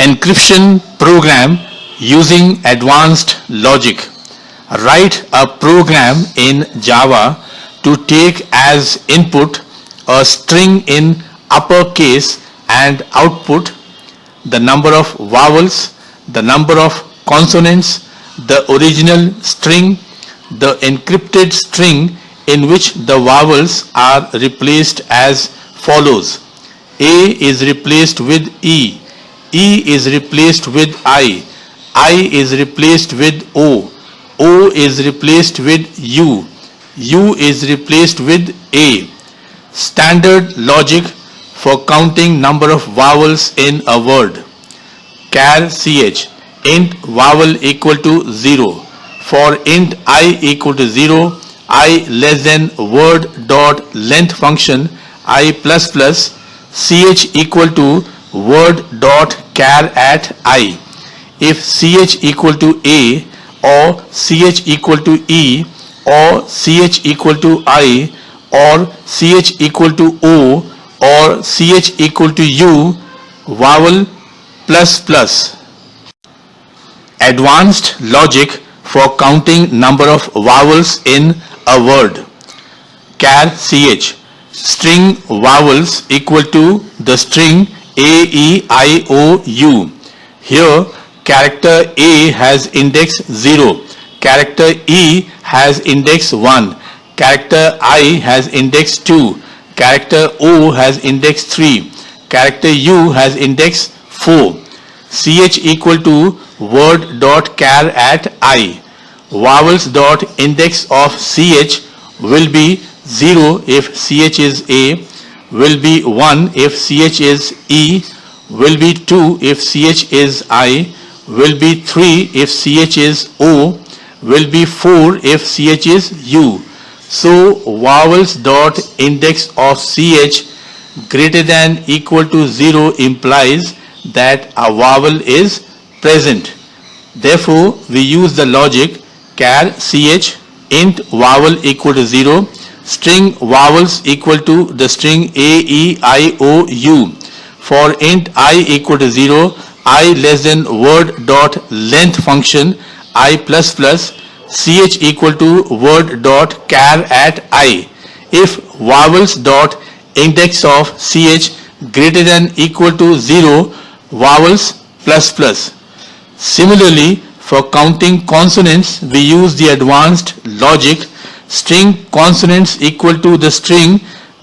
Encryption program using advanced logic. Write a program in Java to take as input a string in uppercase and output the number of vowels, the number of consonants, the original string, the encrypted string in which the vowels are replaced as follows. A is replaced with E is replaced with I is replaced with O is replaced with U is replaced with A. Standard logic for counting number of vowels in a word. Char ch, int vowel equal to 0. For int I equal to 0, I less than word dot length function I plus plus ch equal to word dot char at I. If ch equal to A or ch equal to E or ch equal to I or ch equal to O or ch equal to U, vowel plus plus. Advanced logic for counting number of vowels in a word. Char ch, string vowels equal to the string A, E, I, O, U. Here character A has index 0, character E has index 1, character I has index 2, character O has index 3, character U has index 4. Ch equal to word dot char at I. Vowels dot index of ch will be 0 if ch is A, will be 1 if ch is E, will be 2 if ch is I, will be 3 if ch is O, will be 4 if ch is U. So vowels dot index of ch greater than equal to 0 implies that a vowel is present. Therefore, we use the logic char ch, int vowel equal to 0, string vowels equal to the string A, E, I, O, U. For int I equal to 0, I less than word dot length function I plus plus ch equal to word dot char at I. If vowels dot index of ch greater than equal to 0, vowels plus plus. Similarly, for counting consonants, we use the advanced logic string consonants equal to the string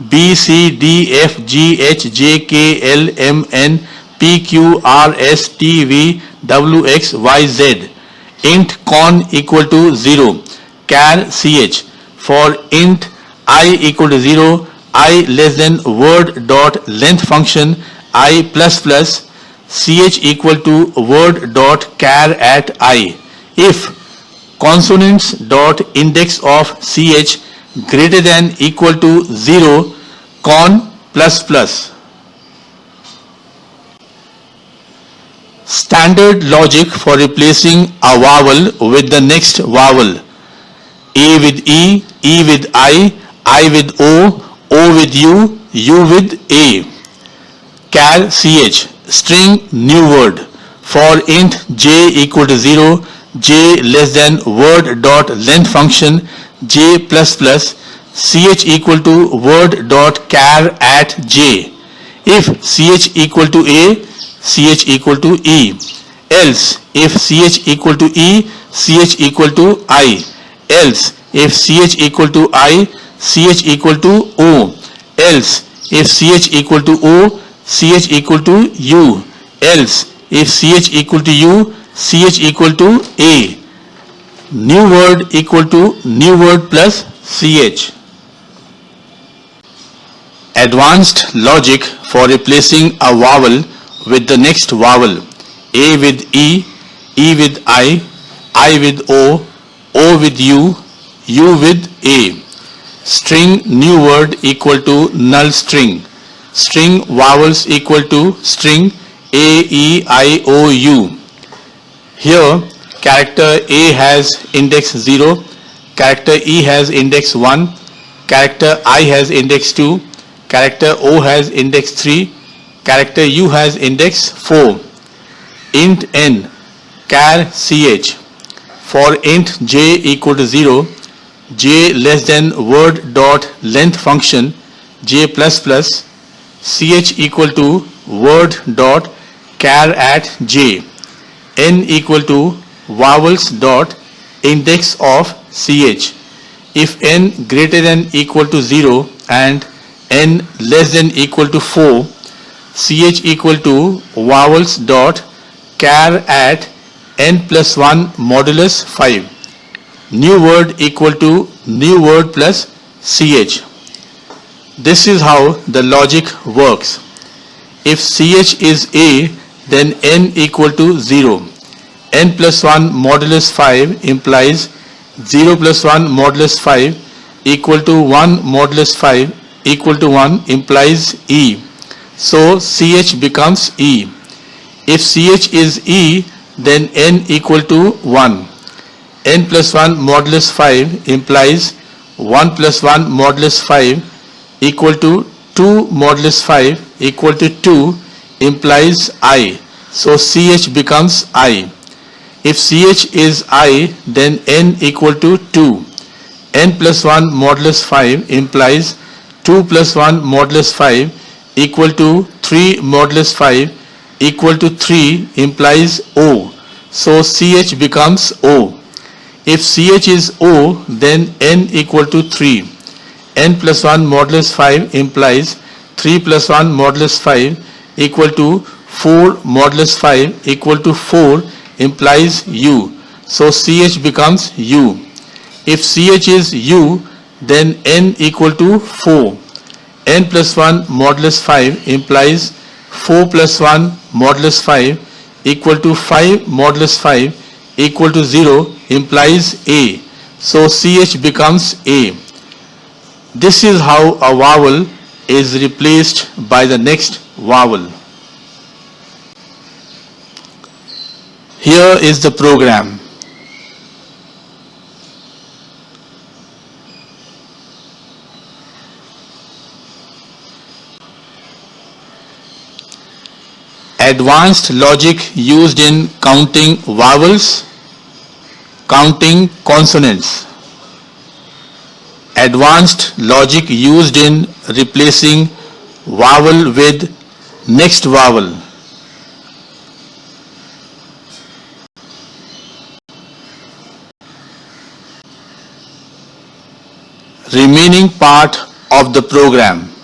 B, C, D, F, G, H, J, K, L, M, N, P, Q, R, S, T, V, W, X, Y, Z. Int con equal to 0. Char ch. For int I equal to 0, I less than word dot length function I plus plus ch equal to word dot char at I. If consonants dot index of ch greater than equal to 0, con plus plus. Standard logic for replacing a vowel with the next vowel. A with E, E with I with O with U, U with A. Char ch, string new word. For int j equal to 0, j less than word dot length function j plus plus ch equal to word dot char at j. If ch equal to A, ch equal to E. Else, if ch equal to E, ch equal to I. Else, if ch equal to I, ch equal to O. Else, if ch equal to O, ch equal to U. Else, if ch equal to U, ch equal to A. New word equal to new word plus ch. Advanced logic for replacing a vowel with the next vowel. A with E, E with I with O with U, U with A. String new word equal to null string. String vowels equal to string A, E, I, O, U. Here character A has index 0, character E has index 1, character I has index 2, character O has index 3, character U has index 4. int n char ch. For int j equal to 0, j less than word dot length function j plus plus, ch equal to word dot char at j, n equal to vowels dot index of ch. If n greater than equal to 0 and n less than equal to 4, ch equal to vowels dot char at n plus 1 modulus 5. New word equal to new word plus ch. This is how the logic works. If ch is a, then n equal to 0. N plus 1 modulus 5 implies 0 plus 1 modulus 5 equal to 1 modulus 5 equal to 1 implies e. So ch becomes e. If ch is e, then n equal to 1. N plus 1 modulus 5 implies 1 plus 1 modulus 5 equal to 2 modulus 5 equal to 2 implies I. So ch becomes I. If ch is I, then n equal to 2. N plus 1 modulus 5 implies 2 plus 1 modulus 5 equal to 3 modulus 5 equal to 3 implies O. So ch becomes O. If ch is O, then n equal to 3. N plus 1 modulus 5 implies 3 plus 1 modulus 5 equal to 4 modulus 5 equal to 4 implies U. So ch becomes U. If ch is U, then n equal to 4. N plus 1 modulus 5 implies 4 plus 1 modulus 5 equal to 5 modulus 5 equal to 0 implies A. So ch becomes A. This is how a vowel is replaced by the next vowel. Here is the program. Advanced logic used in counting vowels, counting consonants. Advanced logic used in replacing vowel with next vowel. Remaining part of the program.